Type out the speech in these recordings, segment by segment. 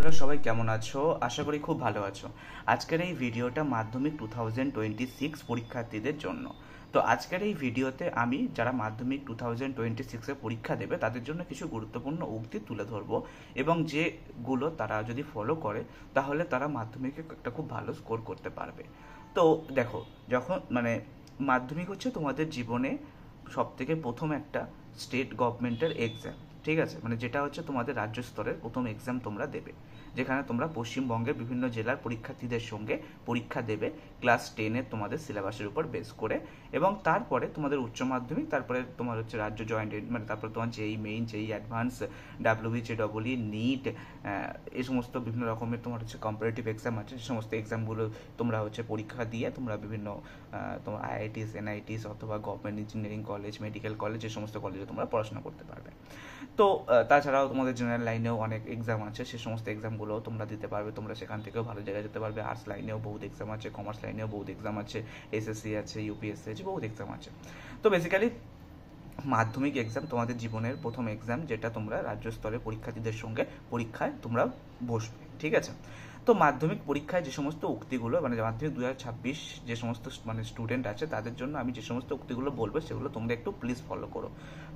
বন্ধুরা সবাই কেমন আছো? আশা করি খুব ভালো আছো। আজকের এই ভিডিওটা মাধ্যমিক 2026 পরীক্ষার্থীদের জন্য। তো আজকের এই ভিডিওতে আমি যারা মাধ্যমিক 2026 এ পরীক্ষা দেবে তাদের জন্য কিছু গুরুত্বপূর্ণ উক্তি তুলে ধরবো, এবং যেগুলো তারা যদি ফলো করে তাহলে তারা মাধ্যমিকে একটা খুব ভালো স্কোর করতে পারবে। তো দেখো, যখন মাধ্যমিক হচ্ছে তোমাদের জীবনে সব থেকে প্রথম একটা স্টেট গভর্নমেন্টের এক্সাম, ঠিক আছে, যেটা হচ্ছে তোমাদের রাজ্য স্তরের প্রথম এক্সাম তোমরা দেবে, যেখানে তোমরা পশ্চিমবঙ্গের বিভিন্ন জেলার পরীক্ষার্থীদের সঙ্গে পরীক্ষা দেবে ক্লাস 10-এর তোমাদের সিলেবাসের উপর বেস করে। এবং তারপরে তোমাদের উচ্চ মাধ্যমিক, তারপরে তোমার হচ্ছে রাজ্য জয়েন্ট, তারপরে তোমার যেই মেইন, যেই অ্যাডভান্স, WBCE, নিট, এই সমস্ত বিভিন্ন রকমের তোমার হচ্ছে কম্পারেটিভ এক্সাম আছে। যে সমস্ত এক্সামগুলো তোমরা হচ্ছে পরীক্ষা দিয়ে তোমরা বিভিন্ন তোমার IITs, NITs অথবা government engineering college, medical college, যে সমস্ত কলেজে তোমরা পড়াশোনা করতে পারবে। তো তাছাড়াও তোমাদের জেনারেল লাইনেও অনেক এক্সাম আছে, সে সমস্ত এক্সামগুলোও তোমরা দিতে পারবে। তোমরা সেখান থেকেও ভালো জায়গায় যেতে পারবে। আর্টস লাইনেও বহুত এক্সাম আছে, কমার্স লাইনেও বহুত এক্সাম আছে, SSC আছে, UPSC আছে, বহুত এক্সাম আছে। তো বেসিক্যালি মাধ্যমিক এক্সাম তোমাদের জীবনের প্রথম এক্সাম, যেটা তোমরা রাজ্য স্তরের পরীক্ষার্থীদের সঙ্গে পরীক্ষায় তোমরা বসবে, ঠিক আছে। তো মাধ্যমিক পরীক্ষায় যে সমস্ত উক্তিগুলো, মাধ্যমিক 2026 যে সমস্ত স্টুডেন্ট আছে তাদের জন্য আমি যে সমস্ত উক্তিগুলো বলবো সেগুলো তোমরা একটু প্লিজ ফলো করো।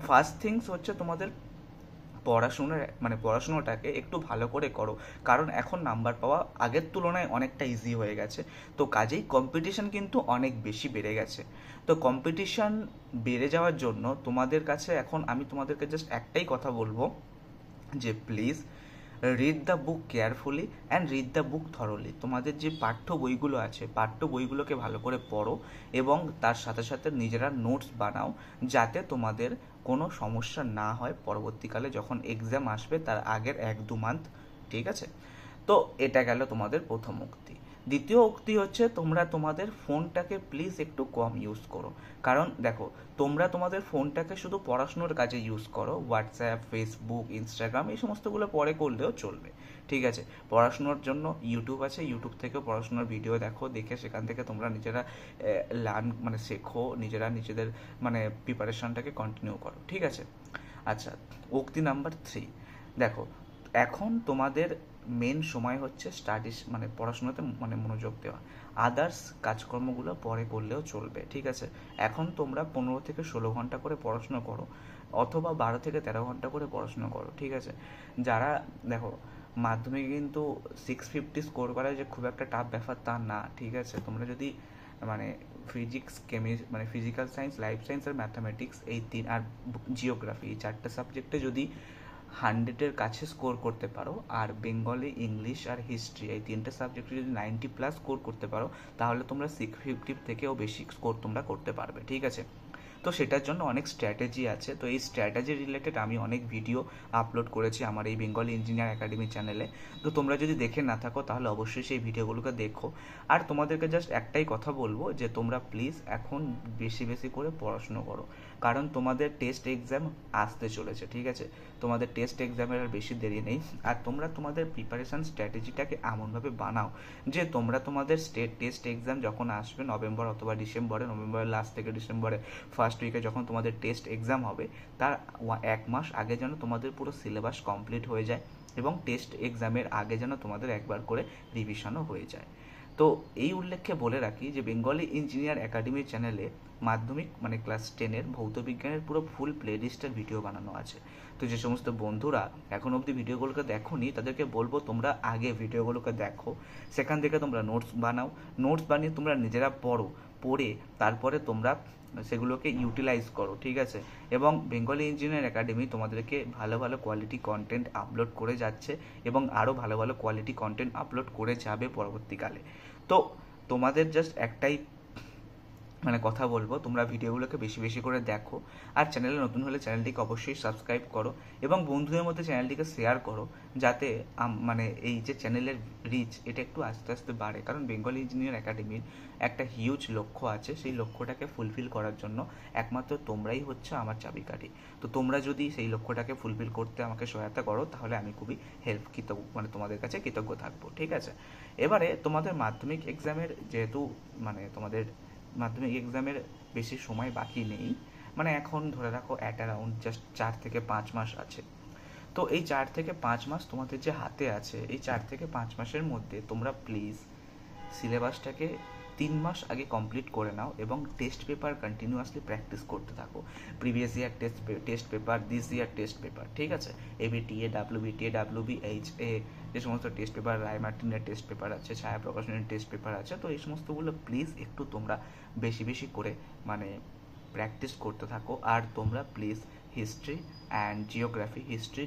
ফার্স্ট থিংস হচ্ছে তোমাদের পড়াশোনাটাকে একটু ভালো করে করো, কারণ এখন নাম্বার পাওয়া আগের তুলনায় অনেকটা ইজি হয়ে গেছে। তো কাজেই কম্পিটিশন কিন্তু অনেক বেশি বেড়ে গেছে। তো কম্পিটিশন বেড়ে যাওয়ার জন্য তোমাদের কাছে এখন আমি তোমাদেরকে জাস্ট একটাই কথা বলবো, যে please read the book carefully and read the book thoroughly. তোমাদের যে পাঠ্য বইগুলো আছে, পাঠ্য বইগুলোকে ভালো করে পড়ো এবং তার সাথে সাথে নিজেরা নোটস বানাও, যাতে তোমাদের কোনো সমস্যা না হয় পরবর্তীকালে যখন এক্সাম আসবে তার আগের 1-2 মান্থ, ঠিক আছে। তো এটা গেল তোমাদের প্রথম উক্তি। দ্বিতীয় উক্তি হচ্ছে তোমরা তোমাদের ফোনটাকে প্লিজ একটু কম ইউজ করো। কারণ দেখো, তোমরা তোমাদের ফোনটাকে শুধু পড়াশুনোর কাজে ইউজ করো, হোয়াটসঅ্যাপ, ফেসবুক, ইনস্টাগ্রাম এই সমস্তগুলো পরে করলেও চলবে, ঠিক আছে। পড়াশুনোর জন্য ইউটিউব আছে, ইউটিউব থেকেও পড়াশুনোর ভিডিও দেখো, দেখে সেখান থেকে তোমরা নিজেরা শেখো, নিজেরা নিজেদের প্রিপারেশনটাকে কন্টিনিউ করো, ঠিক আছে। আচ্ছা, উক্তি নাম্বার 3, দেখো, এখন তোমাদের মেন সময় হচ্ছে স্টাডিজ, পড়াশোনাতে মনোযোগ দেওয়া। আদার্স কাজকর্মগুলো পরে করলেও চলবে, ঠিক আছে। এখন তোমরা 15 থেকে 16 ঘন্টা করে পড়াশোনা করো, অথবা 12 থেকে 13 ঘন্টা করে পড়াশোনা করো, ঠিক আছে। যারা দেখো, মাধ্যমিকে কিন্তু 650 স্কোর করা যে খুব একটা টাফ ব্যাপার তা না, ঠিক আছে। তোমরা যদি physics, physical science, life science আর ম্যাথামেটিক্স, এই আর জিওগ্রাফি, এই 4টে সাবজেক্টে যদি 100-এর কাছে স্কোর করতে পারো, আর বেঙ্গলি, ইংলিশ আর হিস্ট্রি, এই 3টে সাবজেক্টে যদি 90+ স্কোর করতে পারো, তাহলে তোমরা 650 থেকেও বেশি স্কোর তোমরা করতে পারবে, ঠিক আছে। তো সেটার জন্য অনেক স্ট্র্যাটেজি আছে। তো এই স্ট্র্যাটেজি রিলেটেড আমি অনেক ভিডিও আপলোড করেছি আমার এই বেঙ্গলি ইঞ্জিনিয়ার একাডেমি চ্যানেলে। তো তোমরা যদি দেখে না থাকো তাহলে অবশ্যই সেই ভিডিওগুলোকে দেখো। আর তোমাদেরকে জাস্ট একটাই কথা বলবো, যে তোমরা প্লিজ এখন বেশি বেশি করে পড়াশুনো করো, কারণ তোমাদের টেস্ট এক্সাম আসতে চলেছে, ঠিক আছে। তোমাদের টেস্ট এক্সামের আর বেশি দেরি নেই। আর তোমরা তোমাদের প্রিপারেশান স্ট্র্যাটেজিটাকে এমনভাবে বানাও যে তোমরা তোমাদের টেস্ট এক্সাম যখন আসবে নভেম্বর অথবা ডিসেম্বরে, নভেম্বরের লাস্ট থেকে ডিসেম্বরে ফার্স্ট উইকে যখন তোমাদের টেস্ট এক্সাম হবে, তার 1 মাস আগে যেন তোমাদের পুরো সিলেবাস কমপ্লিট হয়ে যায়, এবং টেস্ট এক্সামের আগে যেন তোমাদের একবার করে রিভিশনও হয়ে যায়। তো এই উল্লেখ্যে বলে রাখি যে বেঙ্গলি ইঞ্জিনিয়ার একাডেমি চ্যানেলে মাধ্যমিক ক্লাস 10-এর ভৌতবিজ্ঞানের পুরো ফুল প্লেলিস্টের ভিডিও বানানো আছে। তো যে সমস্ত বন্ধুরা এখন অবধি ভিডিওগুলোকে দেখোনি তাদেরকে বলবো তোমরা আগে ভিডিওগুলোকে দেখো, সেখান থেকে তোমরা নোটস বানাও, নোটস বানিয়ে তোমরা নিজেরা পড়ে তারপরে তোমরা সেগুলোকে ইউটিলাইজ করো, ঠিক আছে। এবং বেঙ্গলি ইঞ্জিনিয়ার একাডেমি তোমাদেরকে ভালো ভালো কোয়ালিটি কন্টেন্ট আপলোড করে যাচ্ছে, এবং আরও ভালো ভালো কোয়ালিটি কন্টেন্ট আপলোড করে যাবে পরবর্তীকালে। তো তোমাদের জাস্ট একটাই কথা বলবো, তোমরা ভিডিওগুলোকে বেশি বেশি করে দেখো, আর চ্যানেলে নতুন হলে চ্যানেলটিকে অবশ্যই সাবস্ক্রাইব করো, এবং বন্ধুদের মধ্যে চ্যানেলটিকে শেয়ার করো, যাতে এই যে চ্যানেলের রিচ এটা একটু আস্তে আস্তে বাড়ে। কারণ বেঙ্গলি ইঞ্জিনিয়ার একাডেমির একটা হিউজ লক্ষ্য আছে, সেই লক্ষ্যটাকে ফুলফিল করার জন্য একমাত্র তোমরাই হচ্ছে আমার চাবিকাঠি। তো তোমরা যদি সেই লক্ষ্যটাকে ফুলফিল করতে আমাকে সহায়তা করো, তাহলে আমি খুবই তোমাদের কাছে কৃতজ্ঞ থাকবো, ঠিক আছে। এবারে তোমাদের মাধ্যমিক এক্সামের যেহেতু তোমাদের মাধ্যমিক এক্সামের বেশি সময় বাকি নেই, এখন ধরে রাখো অ্যাট অ্যারাউন্ড জাস্ট 4 থেকে 5 মাস আছে। তো এই 4 থেকে 5 মাস তোমাদের যে হাতে আছে, এই 4 থেকে 5 মাসের মধ্যে তোমরা প্লিজ সিলেবাসটাকে 3 মাস আগে কমপ্লিট করে নাও এবং টেস্ট পেপার কন্টিনিউয়াসলি প্র্যাকটিস করতে থাকো। Previous year test paper, this year test paper, ঠিক আছে, এবিটিএ, ডাব্লিউবিটিএ, ডাব্লিউবিএইচএ, যে সমস্ত টেস্ট পেপার, রায় মার্টিনের টেস্ট পেপার আছে, ছায়া প্রকাশনের টেস্ট পেপার আছে, তো এই সমস্তগুলো প্লিজ একটু তোমরা বেশি বেশি করে মানে প্র্যাকটিস করতে থাকো। আর তোমরা please history and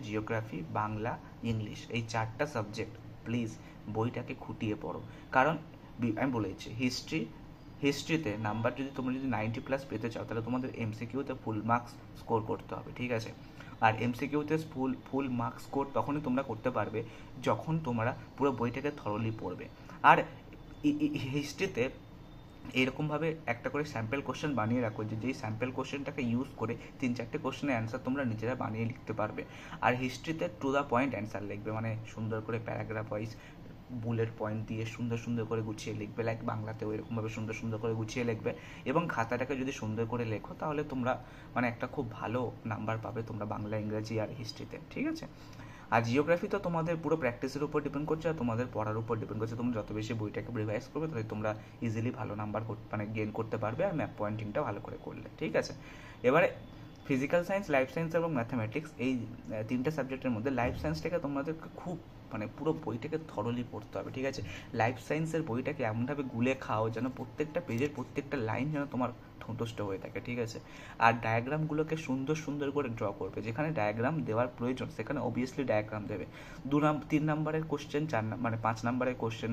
geography, Bangla, English, এই 4টা সাবজেক্ট প্লিজ বইটাকে খুঁটিয়ে পড়ো। কারণ আমি বলেছি হিস্ট্রিতে নাম্বার তোমরা যদি 90+ পেতে চাও, তাহলে তোমাদের এমসিকিউতে ফুল মার্কস স্কোর করতে হবে, ঠিক আছে। আর এমসিকিউতে ফুল মার্কস স্কোর তখনই তোমরা করতে পারবে যখন তোমরা পুরো বইটাকে থরলি পড়বে। আর হিস্ট্রিতে এরকমভাবে একটা করে স্যাম্পল কোশ্চেন বানিয়ে রাখো, যে যেই স্যাম্পল কোশ্চেনটাকে ইউজ করে 3-4টে কোশ্চেনের অ্যান্সার তোমরা নিজেরা বানিয়ে লিখতে পারবে। আর হিস্ট্রিতে টু দ্য পয়েন্ট অ্যান্সার লিখবে, মানে সুন্দর করে প্যারাগ্রাফ ওয়াইজ বুলেট পয়েন্ট দিয়ে সুন্দর সুন্দর করে গুছিয়ে লিখবে, লাইক বাংলাতেও এরকমভাবে সুন্দর সুন্দর করে গুছিয়ে লিখবে। এবং খাতাটাকে যদি সুন্দর করে লেখো তাহলে তোমরা মানে একটা খুব ভালো নাম্বার পাবে তোমরা বাংলা, ইংরেজি আর হিস্ট্রিতে, ঠিক আছে। আর জিওগ্রাফি তো তোমাদের পুরো প্র্যাকটিসের উপর ডিপেন্ড করছে আর তোমাদের পড়ার উপর ডিপেন্ড করছে। তোমরা যত বেশি বইটাকে রিভাইজ করবে ততই তোমরা ইজিলি ভালো নাম্বার মানে গেইন করতে পারবে, আর ম্যাপ পয়েন্টিংটা ভালো করে করলে, ঠিক আছে। এবারে ফিজিক্যাল সায়েন্স, লাইফ সায়েন্স এবং ম্যাথামেটিক্স, এই 3টে সাবজেক্টের মধ্যে লাইফ সায়েন্সটাকে তোমাদেরকে খুব মানে পুরো বইটাকে থরলি পড়তে হবে, ঠিক আছে। লাইফ সায়েন্সের বইটাকে এমনভাবে গুলে খাও যেন প্রত্যেকটা পেজের প্রত্যেকটা লাইন যেন তোমার ঠোঁটস্থ হয়ে থাকে, ঠিক আছে। আর ডায়াগ্রামগুলোকে সুন্দর সুন্দর করে ড্র করবে, যেখানে ডায়াগ্রাম দেওয়ার প্রয়োজন সেখানে অবভিয়াসলি ডায়াগ্রাম দেবে। 3 নাম্বারের কোশ্চেন, 5 নাম্বারের কোশ্চেন,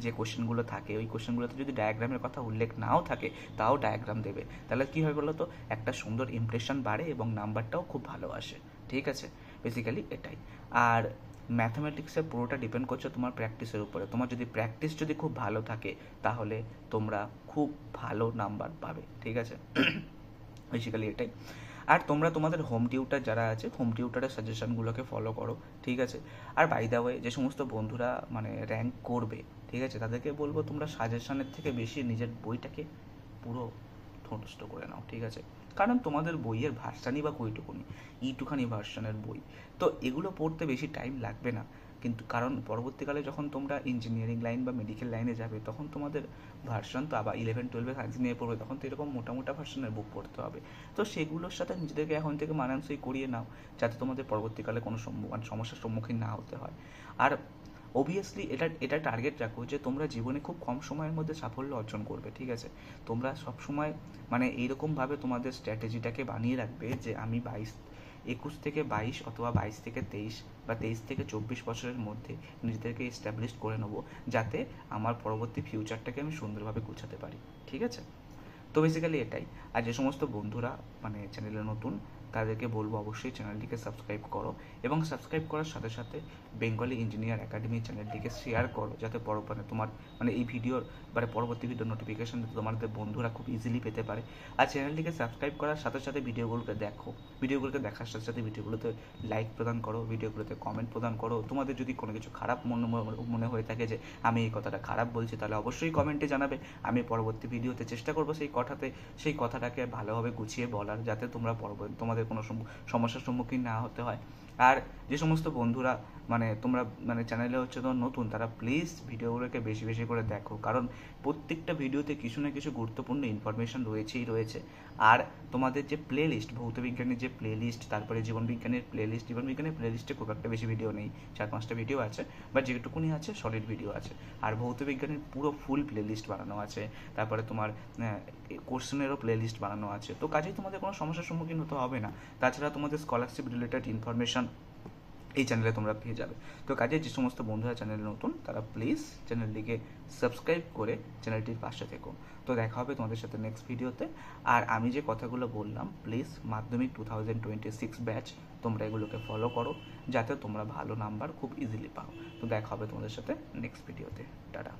যে কোশ্চেনগুলো থাকে ওই কোশ্চেনগুলোতে যদি ডায়াগ্রামের কথা উল্লেখ নাও থাকে তাও ডায়াগ্রাম দেবে। তাহলে কী হয় বলো তো, একটা সুন্দর ইমপ্রেশন বাড়ে এবং নাম্বারটাও খুব ভালো আসে, ঠিক আছে। বেসিক্যালি এটাই। আর ম্যাথামেটিক্সে পুরোটা ডিপেন্ড করছে তোমার প্র্যাকটিসের উপরে। তোমার যদি প্র্যাকটিস যদি খুব ভালো থাকে তাহলে তোমরা খুব ভালো নাম্বার পাবে, ঠিক আছে। বেসিক্যালি এটাই। আর তোমরা তোমাদের হোম টিউটার যারা আছে, হোম টিউটারের সাজেশনগুলোকে ফলো করো, ঠিক আছে। আর বাই দ্য ওয়ে, যে সমস্ত বন্ধুরা মানে র্যাঙ্ক করবে, ঠিক আছে, তাদেরকে বলবো তোমরা সাজেশনের থেকে বেশি নিজের বইটাকে পুরো ঠোঁটস্থ করে নাও, ঠিক আছে। কারণ তোমাদের বইয়ের ভার্সানই বা কইটুকুনি, এইটুখানি ভার্সানের বই, তো এগুলো পড়তে বেশি টাইম লাগবে না। কিন্তু কারণ পরবর্তীকালে যখন তোমরা ইঞ্জিনিয়ারিং লাইন বা মেডিকেল লাইনে যাবে তখন তোমাদের ভার্সন তো আবার 11-12 সায়েন্স নিয়ে পড়বে, তখন তো এরকম মোটা ভার্সনের বুক পড়তে হবে। তো সেগুলোর সাথে নিজেদেরকে এখন থেকে মানানসই করিয়ে নাও, যাতে তোমাদের পরবর্তীকালে কোনো সমস্যার সম্মুখীন না হতে হয়। আর অবভিয়াসলি এটা টার্গেট রাখো যে তোমরা জীবনে খুব কম সময়ের মধ্যে সাফল্য অর্জন করবে, ঠিক আছে। তোমরা সবসময় মানে এইরকমভাবে তোমাদের স্ট্র্যাটেজিটাকে বানিয়ে রাখবে যে আমি 21 থেকে 22 অথবা 22 থেকে 23 বা 23 থেকে 24 বছরের মধ্যে নিজেদেরকে এস্টাবলিশ করে নেবো, যাতে আমার পরবর্তী ফিউচারটাকে আমি সুন্দরভাবে গুছাতে পারি, ঠিক আছে। তো বেসিক্যালি এটাই। আর যে সমস্ত বন্ধুরা মানে চ্যানেলে নতুন তাদেরকে বলবো অবশ্যই চ্যানেলটিকে সাবস্ক্রাইব করো, এবং সাবস্ক্রাইব করার সাথে সাথে বেঙ্গলি ইঞ্জিনিয়ার একাডেমি চ্যানেলটিকে শেয়ার করো, যাতে মানে তোমার মানে এই ভিডিওর মানে পরবর্তী ভিডিওর নোটিফিকেশন তোমাদের বন্ধুরা খুব ইজিলি পেতে পারে। আর চ্যানেলটিকে সাবস্ক্রাইব করার সাথে সাথে ভিডিওগুলোকে দেখো, ভিডিওগুলোকে দেখার সাথে সাথে ভিডিওগুলোতে লাইক প্রদান করো, ভিডিওগুলোতে কমেন্ট প্রদান করো। তোমাদের যদি কোনো কিছু খারাপ মনে হয়ে থাকে যে আমি এই কথাটা খারাপ বলছি, তাহলে অবশ্যই কমেন্টে জানাবে। আমি পরবর্তী ভিডিওতে চেষ্টা করবো সেই কথাটাকে ভালোভাবে গুছিয়ে বলার, যাতে তোমরা তোমাদের কোনো সমস্যার সম্মুখীন না হতে হয়। আর যে সমস্ত বন্ধুরা মানে তোমরা মানে চ্যানেলে হচ্ছে তো নতুন, তারা প্লিজ ভিডিওগুলোকে বেশি বেশি করে দেখো, কারণ প্রত্যেকটা ভিডিওতে কিছু না কিছু গুরুত্বপূর্ণ ইনফরমেশন রয়েছে। আর তোমাদের যে প্লে লিস্ট, ভৌতবিজ্ঞানের যে প্লে লিস্ট, তারপরে জীবনবিজ্ঞানের প্লে লিস্টে খুব একটা বেশি ভিডিও নেই, 4-5টা ভিডিও আছে, বা যেটুকুনি আছে সলিড ভিডিও আছে। আর ভৌতবিজ্ঞানের পুরো ফুল প্লে লিস্ট বানানো আছে, তারপরে তোমার কোশ্চেনেরও প্লে লিস্ট বানানো আছে। তো কাজেই তোমাদের কোনো সমস্যার সম্মুখীন হতে হবে না। তাছাড়া তোমাদের স্কলারশিপ রিলেটেড ইনফরমেশন এই চ্যানেলে তোমরা পেয়ে যাবে। তো কাজে যে সমস্ত বন্ধুরা চ্যানেলে নতুন তারা প্লিজ চ্যানেলটিকে সাবস্ক্রাইব করে চ্যানেলটির পাশে থেকো। তো দেখা হবে তোমাদের সাথে নেক্সট ভিডিওতে। আর আমি যে কথাগুলো বললাম, প্লিজ মাধ্যমিক 2026 ব্যাচ তোমরা এগুলোকে ফলো করো, যাতে তোমরা ভালো নাম্বার খুব ইজিলি পাও। তো দেখা হবে তোমাদের সাথে নেক্সট ভিডিওতে। টাটা।